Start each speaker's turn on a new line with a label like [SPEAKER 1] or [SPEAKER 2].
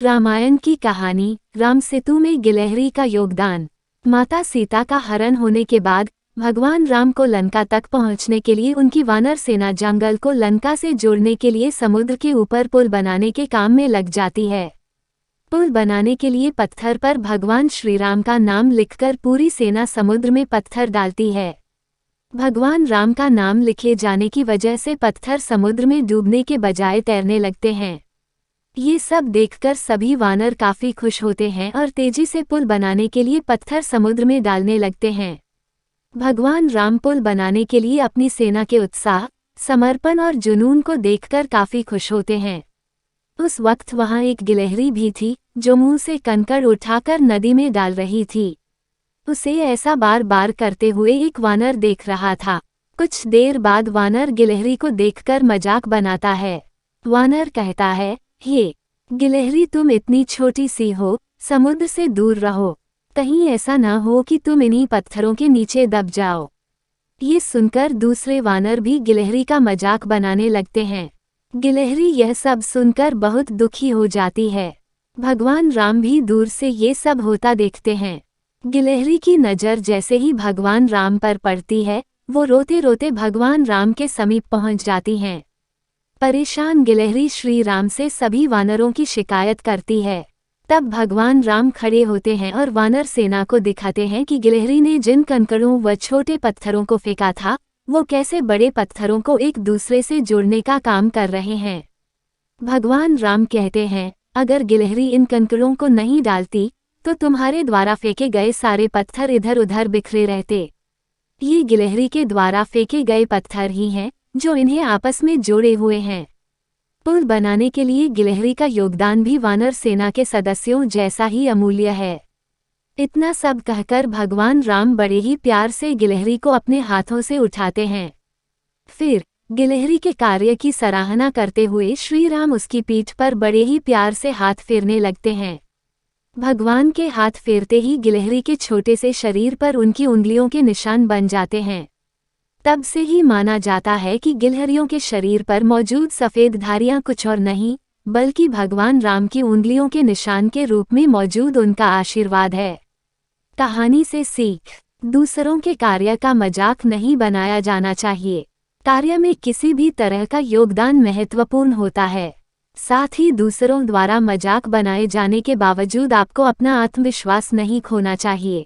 [SPEAKER 1] रामायण की कहानी राम सेतु में गिलहरी का योगदान। माता सीता का हरण होने के बाद भगवान राम को लंका तक पहुंचने के लिए उनकी वानर सेना जंगल को लंका से जोड़ने के लिए समुद्र के ऊपर पुल बनाने के काम में लग जाती है। पुल बनाने के लिए पत्थर पर भगवान श्री राम का नाम लिखकर पूरी सेना समुद्र में पत्थर डालती है। भगवान राम का नाम लिखे जाने की वजह से पत्थर समुद्र में डूबने के बजाय तैरने लगते हैं। ये सब देखकर सभी वानर काफी खुश होते हैं और तेजी से पुल बनाने के लिए पत्थर समुद्र में डालने लगते हैं। भगवान राम पुल बनाने के लिए अपनी सेना के उत्साह, समर्पण और जुनून को देखकर काफी खुश होते हैं। उस वक्त वहां एक गिलहरी भी थी जो मुंह से कंकड़ उठाकर नदी में डाल रही थी। उसे ऐसा बार बार करते हुए एक वानर देख रहा था। कुछ देर बाद वानर गिलहरी को देखकर मजाक बनाता है। वानर कहता है, हे गिलहरी, तुम इतनी छोटी सी हो, समुद्र से दूर रहो, कहीं ऐसा ना हो कि तुम इन्हीं पत्थरों के नीचे दब जाओ। ये सुनकर दूसरे वानर भी गिलहरी का मजाक बनाने लगते हैं। गिलहरी यह सब सुनकर बहुत दुखी हो जाती है। भगवान राम भी दूर से ये सब होता देखते हैं। गिलहरी की नज़र जैसे ही भगवान राम पर पड़ती है, वो रोते रोते भगवान राम के समीप पहुंच जाती हैं। परेशान गिलहरी श्री राम से सभी वानरों की शिकायत करती है। तब भगवान राम खड़े होते हैं और वानर सेना को दिखाते हैं कि गिलहरी ने जिन कंकड़ों व छोटे पत्थरों को फेंका था, वो कैसे बड़े पत्थरों को एक दूसरे से जोड़ने का काम कर रहे हैं। भगवान राम कहते हैं, अगर गिलहरी इन कंकड़ों को नहीं डालती तो तुम्हारे द्वारा फेंके गए सारे पत्थर इधर उधर बिखरे रहते। ये गिलहरी के द्वारा फेंके गए पत्थर ही हैं जो इन्हें आपस में जोड़े हुए हैं। पुल बनाने के लिए गिलहरी का योगदान भी वानर सेना के सदस्यों जैसा ही अमूल्य है। इतना सब कहकर भगवान राम बड़े ही प्यार से गिलहरी को अपने हाथों से उठाते हैं। फिर गिलहरी के कार्य की सराहना करते हुए श्री राम उसकी पीठ पर बड़े ही प्यार से हाथ फेरने लगते हैं। भगवान के हाथ फेरते ही गिलहरी के छोटे से शरीर पर उनकी उंगलियों के निशान बन जाते हैं। तब से ही माना जाता है कि गिलहरियों के शरीर पर मौजूद सफ़ेद धारियां कुछ और नहीं बल्कि भगवान राम की उंगलियों के निशान के रूप में मौजूद उनका आशीर्वाद है। कहानी से सीख: दूसरों के कार्य का मजाक नहीं बनाया जाना चाहिए। कार्य में किसी भी तरह का योगदान महत्वपूर्ण होता है। साथ ही दूसरों द्वारा मजाक बनाए जाने के बावजूद आपको अपना आत्मविश्वास नहीं खोना चाहिए।